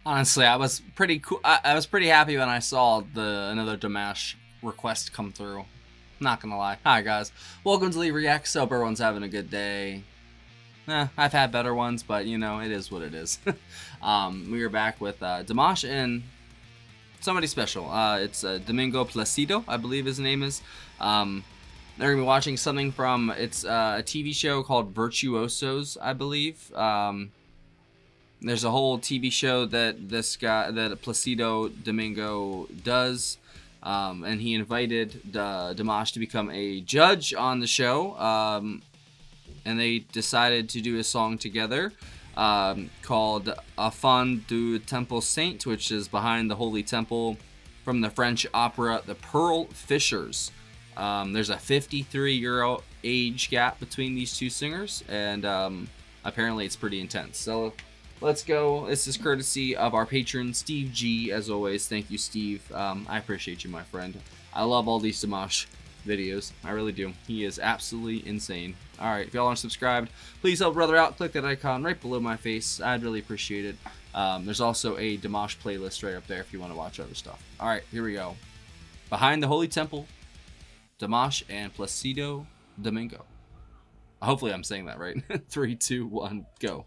Honestly, I was pretty cool. I was pretty happy when I saw another Dimash request come through. Not gonna lie. Hi guys, welcome to Lee Reacts. Hope everyone's having a good day. I've had better ones, but you know it is what it is. We are back with Dimash and somebody special. It's Domingo Placido, I believe his name is. They're gonna be watching something from a TV show called Virtuosos, I believe. There's a whole TV show that Placido Domingo does, and he invited Dimash to become a judge on the show, and they decided to do a song together called Afin du Temple Saint, which is behind the Holy Temple, from the French opera The Pearl Fishers. There's a 53-year age gap between these two singers, and apparently it's pretty intense. So let's go. This is courtesy of our patron, Steve G, as always. Thank you, Steve. I appreciate you, my friend. I love all these Dimash videos. I really do. He is absolutely insane. Alright, if y'all aren't subscribed, please help brother out. Click that icon right below my face. I'd really appreciate it. There's also a Dimash playlist right up there if you want to watch other stuff. Alright, here we go. Behind the Holy Temple, Dimash and Placido Domingo. Hopefully I'm saying that right. 3, 2, 1, go.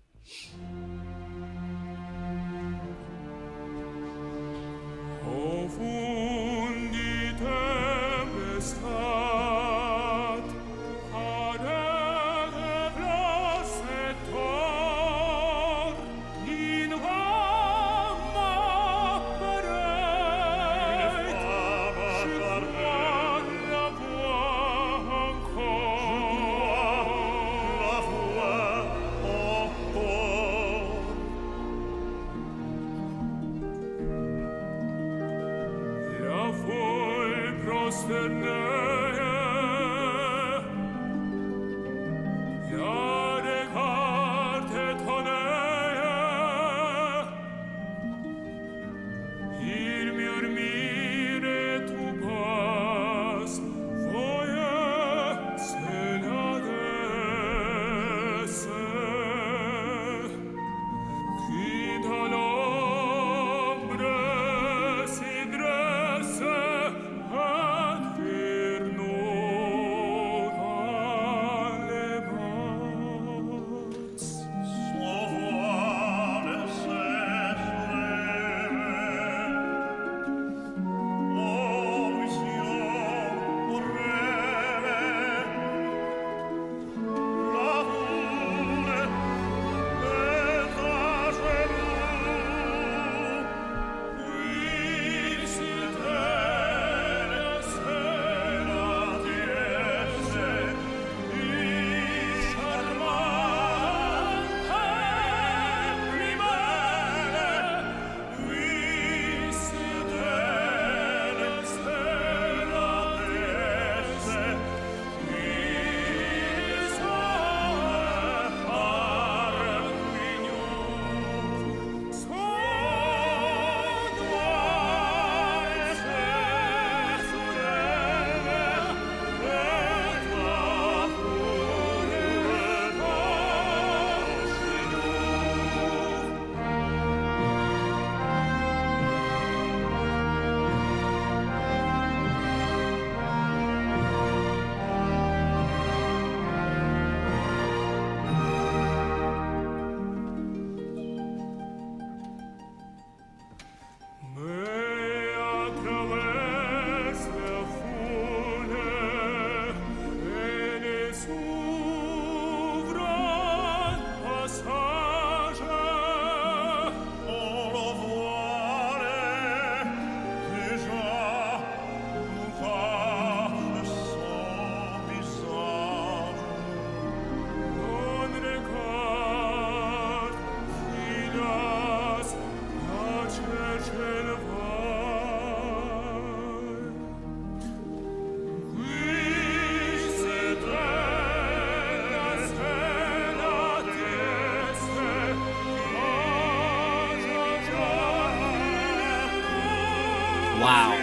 Wow.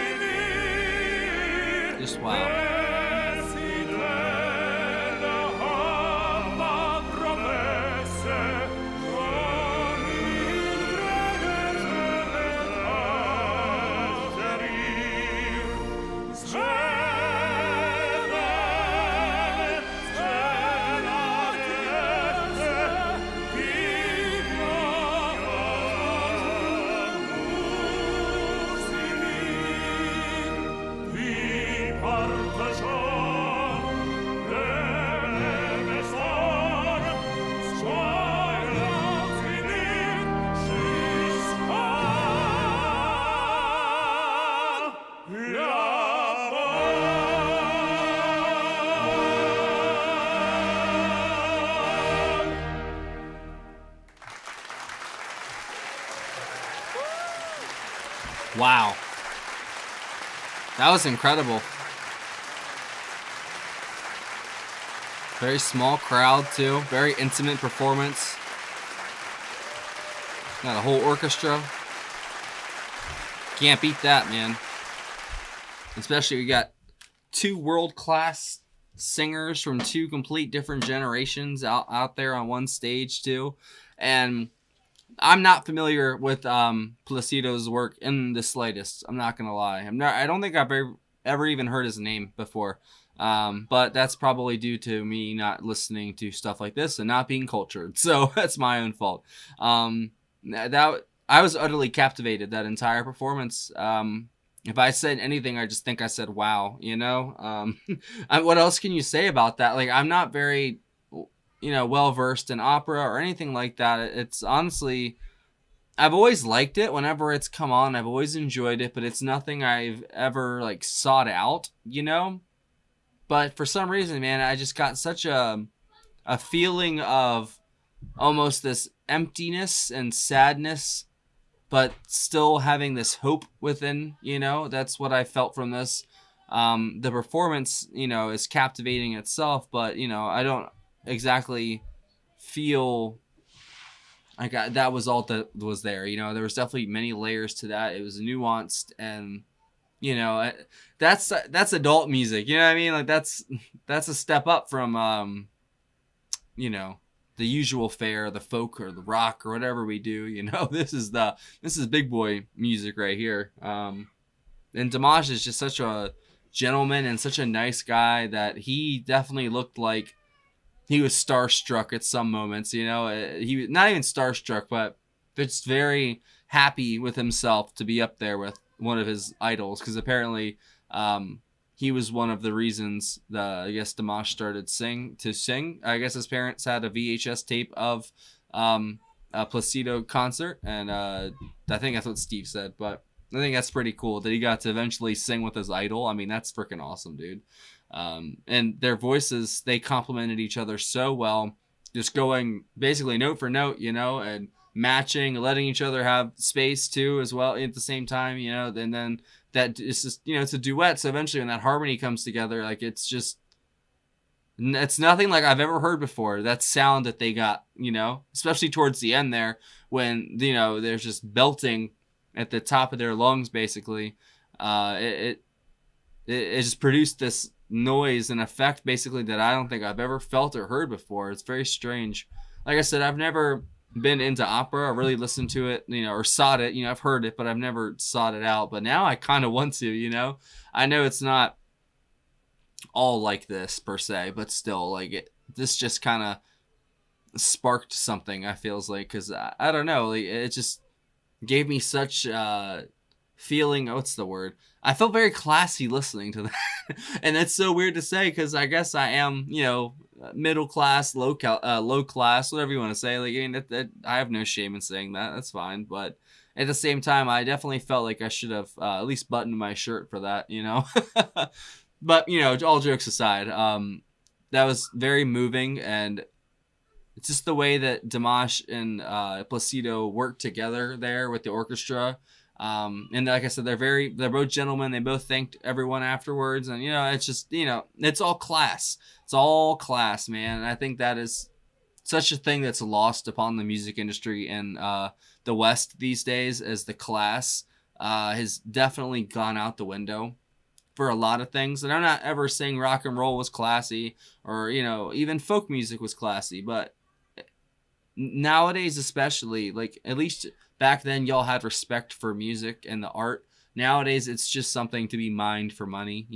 Just wow. Wow. That was incredible. Very small crowd, too. Very intimate performance. Got a whole orchestra. Can't beat that, man. Especially we got two world-class singers from two complete different generations out there on one stage, too. And I'm not familiar with Placido's work in the slightest. I'm not gonna lie. I don't think I've ever even heard his name before. But that's probably due to me not listening to stuff like this and not being cultured. So that's my own fault. That I was utterly captivated that entire performance. If I said anything, I just think I said wow. You know. What else can you say about that? Like, I'm not very, well versed in opera or anything like that. It's honestly, I've always liked it whenever it's come on. I've always enjoyed it, but it's nothing I've ever like sought out. But for some reason, man, I just got such a feeling of almost this emptiness and sadness, but still having this hope within, that's what I felt from this. The performance, is captivating itself, but, I don't exactly feel like that was all that was there. There was definitely many layers to that. It was nuanced and, that's adult music. You know what I mean? Like that's a step up from, the usual fare, the folk or the rock or whatever we do. This is big boy music right here. And Dimash is just such a gentleman and such a nice guy that he definitely looked like he was starstruck at some moments. He was not even starstruck, but just very happy with himself to be up there with one of his idols, because apparently he was one of the reasons I guess Dimash started to sing. I guess his parents had a VHS tape of a Placido concert, and I think that's what Steve said, but I think that's pretty cool that he got to eventually sing with his idol. I mean, that's freaking awesome, dude. And their voices, they complemented each other so well, just going basically note for note, and matching, letting each other have space too as well at the same time, and then that it's just, it's a duet. So eventually when that harmony comes together, like it's nothing like I've ever heard before. That sound that they got, especially towards the end there when, there's just belting at the top of their lungs, basically. It just produced this noise and effect basically that I don't think I've ever felt or heard before. It's very strange. Like I said, I've never been into opera or really listened to it, or sought it. I've heard it, but I've never sought it out. But now I kind of want to, I know it's not all like this per se, but still, like this just kind of sparked something. I feels like, because I don't know, like, it just gave me such feeling. What's the word? I felt very classy listening to that. And that's so weird to say, because I guess I am, middle class, low class, whatever you want to say. Like, I mean, I have no shame in saying that. That's fine. But at the same time, I definitely felt like I should have at least buttoned my shirt for that, But, all jokes aside, that was very moving. And it's just the way that Dimash and Placido worked together there with the orchestra. And like I said, they're both gentlemen. They both thanked everyone afterwards. And, it's just, it's all class. It's all class, man. And I think that is such a thing that's lost upon the music industry in the West these days, as the class has definitely gone out the window for a lot of things. And I'm not ever saying rock and roll was classy or, even folk music was classy. But nowadays, especially, like, at least back then, y'all had respect for music and the art. Nowadays, it's just something to be mined for money,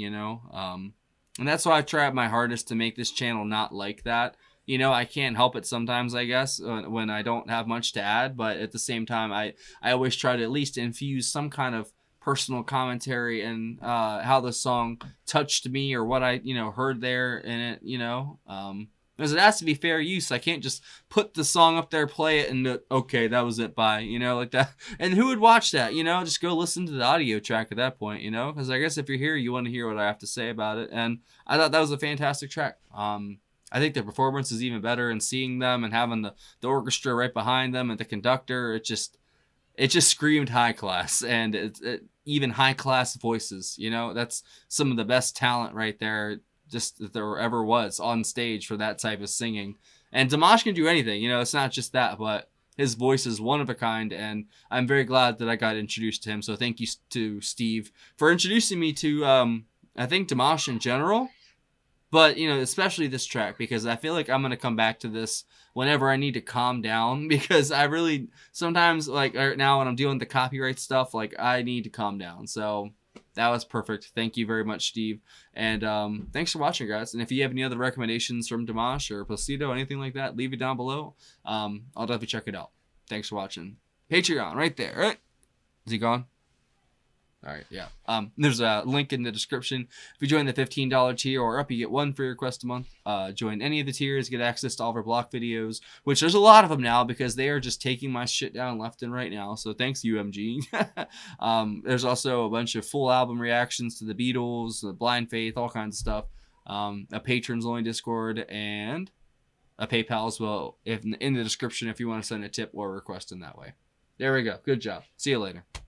and that's why I tried my hardest to make this channel not like that. I can't help it sometimes, I guess, when I don't have much to add. But at the same time, I always try to at least infuse some kind of personal commentary and how the song touched me or what I, heard there in it, because it has to be fair use. I can't just put the song up there, play it, and okay, that was it, bye, like that. And who would watch that, just go listen to the audio track at that point, because I guess if you're here, you want to hear what I have to say about it. And I thought that was a fantastic track. I think the performance is even better, and seeing them and having the orchestra right behind them and the conductor, it just screamed high class, and even high class voices. You know, that's some of the best talent right there, just that there ever was on stage for that type of singing. And Dimash can do anything. You know, it's not just that, but his voice is one of a kind, and I'm very glad that I got introduced to him. So thank you to Steve for introducing me to, I think, Dimash in general. But, you know, especially this track, because I feel like I'm going to come back to this whenever I need to calm down, because I really, sometimes, like, right now when I'm dealing with the copyright stuff, like, I need to calm down. So that was perfect. Thank you very much, Steve. And thanks for watching, guys. And if you have any other recommendations from Dimash or Placido, anything like that, leave it down below. I'll definitely check it out. Thanks for watching. Patreon, right there, right? Is he gone? All right, yeah. There's a link in the description. If you join the $15 tier or up, you get one free request a month. Join any of the tiers, get access to all of our block videos, which there's a lot of them now because they are just taking my shit down left and right now. So thanks, UMG. There's also a bunch of full album reactions to the Beatles, the Blind Faith, all kinds of stuff. A patrons only Discord and a PayPal as well. If in the description if you want to send a tip or request in that way. There we go. Good job. See you later.